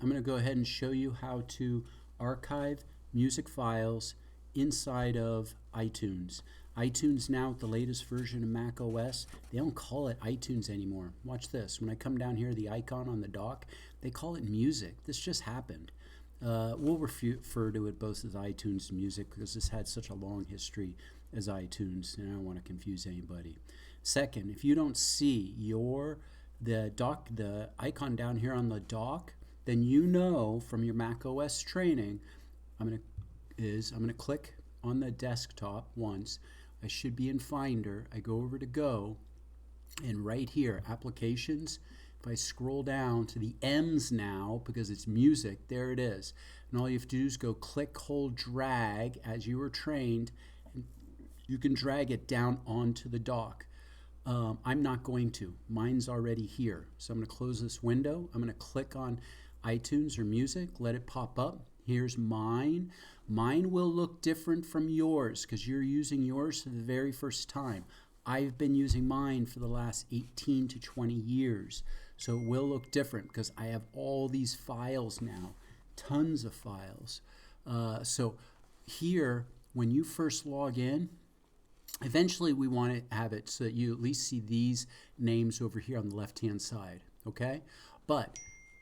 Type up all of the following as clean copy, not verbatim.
I'm going to go ahead and show you how to archive music files inside of iTunes. iTunes now, with the latest version of Mac OS, they don't call it iTunes anymore. Watch this. When I come down here, the icon on the dock, they call it Music. This just happened. We'll refer to it both as iTunes and Music because this had such a long history as iTunes, and I don't want to confuse anybody. Second, if you don't see the icon down here on the dock, then you know from your Mac OS training, I'm gonna click on the desktop once. I should be in Finder. I go over to Go, and right here, Applications. If I scroll down to the M's now, because it's Music, there it is. And all you have to do is go click, hold, drag as you were trained, and you can drag it down onto the dock. I'm not going to. Mine's already here. So I'm going to close this window. I'm going to click on iTunes or Music, let it pop up. Here's mine. Mine will look different from yours because you're using yours for the very first time. I've been using mine for the last 18 to 20 years. So it will look different because I have all these files now, tons of files. So here, when you first log in, eventually we want to have it so that you at least see these names over here on the left-hand side, okay? But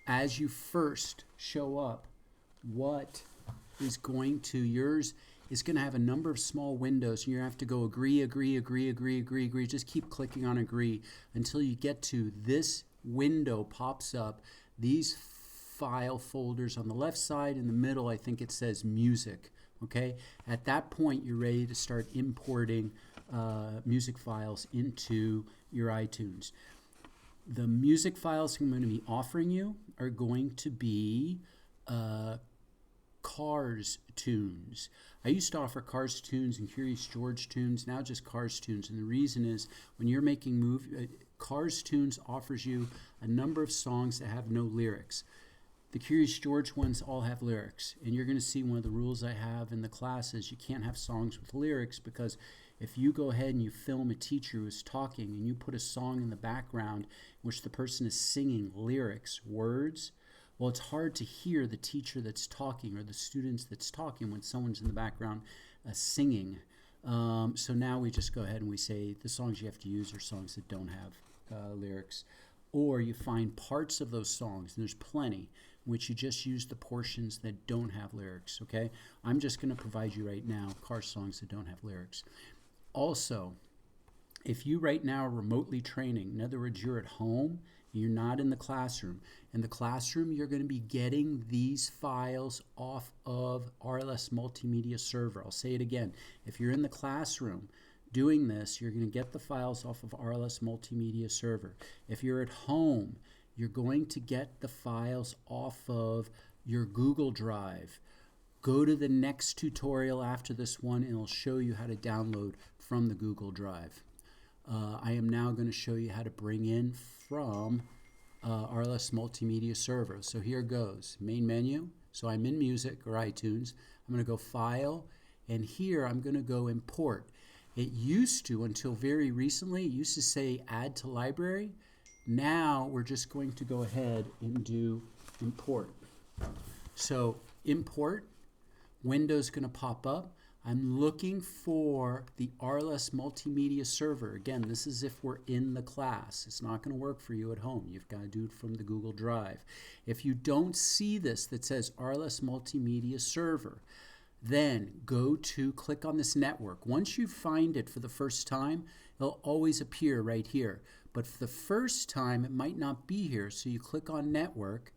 as you first show up, what is going to, yours is going to have a number of small windows, and you're going to have to go agree, agree, agree, agree, agree, agree. Just keep clicking on agree until you get to this window pops up. These file folders on the left side, in the middle, I think it says music. Okay, at that point, you're ready to start importing music files into your iTunes. The music files I'm going to be offering you are going to be Cars tunes. I used to offer Cars tunes and Curious George tunes, now just Cars tunes. And the reason is when you're making Cars tunes offers you a number of songs that have no lyrics. The Curious George ones all have lyrics, and you're going to see one of the rules I have in the class is you can't have songs with lyrics, because if you go ahead and you film a teacher who's talking and you put a song in the background in which the person is singing lyrics, words, well, it's hard to hear the teacher that's talking or the students that's talking when someone's in the background singing. So now we just go ahead and we say the songs you have to use are songs that don't have lyrics. Or you find parts of those songs, and there's plenty, in which you just use the portions that don't have lyrics, okay? I'm just going to provide you right now car songs that don't have lyrics. Also, if you right now are remotely training, in other words, you're at home, you're not in the classroom. In the classroom, you're going to be getting these files off of RLS Multimedia Server. I'll say it again. If you're in the classroom doing this, you're going to get the files off of RLS Multimedia Server. If you're at home, you're going to get the files off of your Google Drive. Go to the next tutorial after this one, and it'll show you how to download from the Google Drive. I am now going to show you how to bring in from RLS Multimedia Server. So here goes, main menu. So I'm in Music or iTunes. I'm going to go File, and here I'm going to go Import. It used to, until very recently, it used to say Add to Library. Now we're just going to go ahead and do Import. So Import, window's going to pop up. I'm looking for the RLS Multimedia Server. Again, this is if we're in the class. It's not going to work for you at home. You've got to do it from the Google Drive. If you don't see this that says RLS Multimedia Server, then click on this network. Once you find it for the first time, it'll always appear right here. But for the first time, it might not be here. So you click on Network,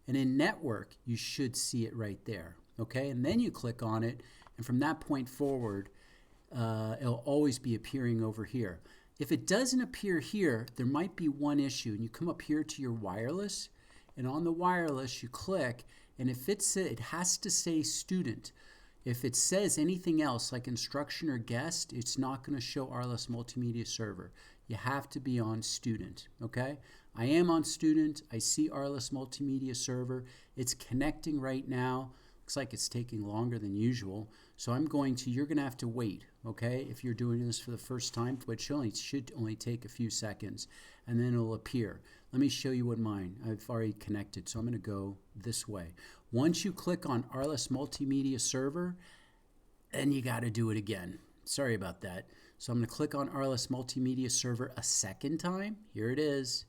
and in Network, you should see it right there. Okay, and then you click on it, and from that point forward, it'll always be appearing over here. If it doesn't appear here, there might be one issue, and you come up here to your wireless, and on the wireless, you click, and if it has to say student. If it says anything else like instruction or guest, it's not going to show RLS Multimedia Server. You have to be on student, okay? I am on student. I see RLS Multimedia Server. It's connecting right now. Looks like it's taking longer than usual. So you're going to have to wait, okay? If you're doing this for the first time, which should only take a few seconds, and then it'll appear. Let me show you what mine. I've already connected, so I'm going to go this way. Once you click on RLS Multimedia Server, then you got to do it again. Sorry about that. So I'm going to click on RLS Multimedia Server a second time. Here it is.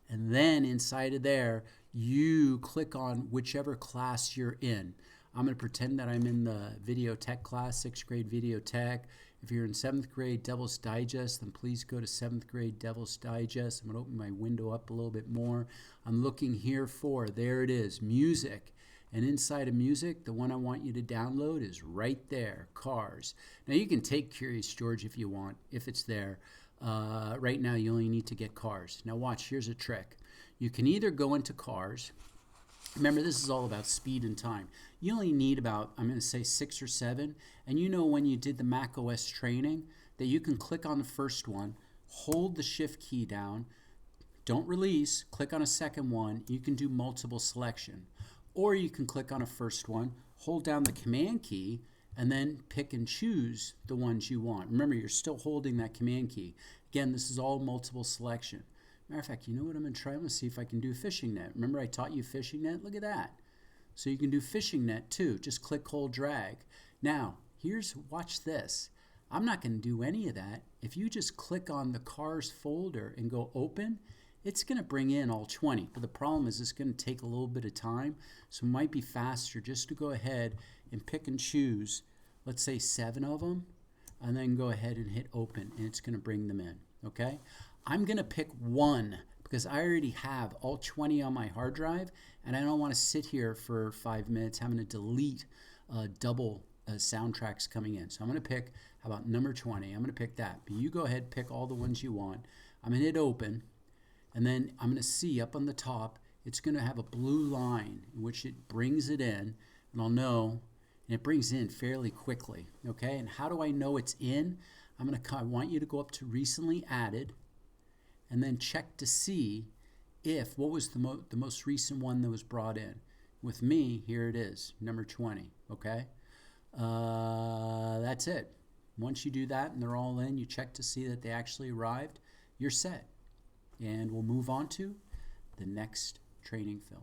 And then inside of there, you click on whichever class you're in. I'm going to pretend that I'm in the video tech class, 6th grade video tech. If you're in 7th grade Devil's Digest, then please go to 7th grade Devil's Digest. I'm going to open my window up a little bit more. I'm looking here for, there it is, music. And inside of music, the one I want you to download is right there, Cars. Now you can take Curious George if you want, if it's there. Right now you only need to get Cars. Now watch, here's a trick. You can either go into Cars. Remember, this is all about speed and time. You only need about, I'm going to say 6 or 7. And you know when you did the Mac OS training that you can click on the first one, hold the Shift key down, don't release, click on a second one. You can do multiple selection. Or you can click on a first one, hold down the Command key, and then pick and choose the ones you want. Remember, you're still holding that Command key. Again, this is all multiple selection. Matter of fact, you know what I'm going to try? I'm going to see if I can do fishing net. Remember I taught you fishing net? Look at that. So you can do fishing net too. Just click, hold, drag. Now, watch this. I'm not going to do any of that. If you just click on the Cars folder and go open, it's going to bring in all 20. But the problem is it's going to take a little bit of time. So it might be faster just to go ahead and pick and choose, let's say 7 of them, and then go ahead and hit open, and it's going to bring them in. Okay? I'm going to pick one because I already have all 20 on my hard drive, and I don't want to sit here for 5 minutes having to delete double soundtracks coming in. So I'm going to pick, how about number 20? I'm going to pick that. But you go ahead, pick all the ones you want. I'm going to hit open, and then I'm going to see up on the top, it's going to have a blue line in which it brings it in, and I'll know, and it brings in fairly quickly. Okay, and how do I know it's in? I want you to go up to recently added, and then check to see if, what was the most recent one that was brought in. With me, here it is, number 20, okay? That's it. Once you do that and they're all in, you check to see that they actually arrived, you're set. And we'll move on to the next training film.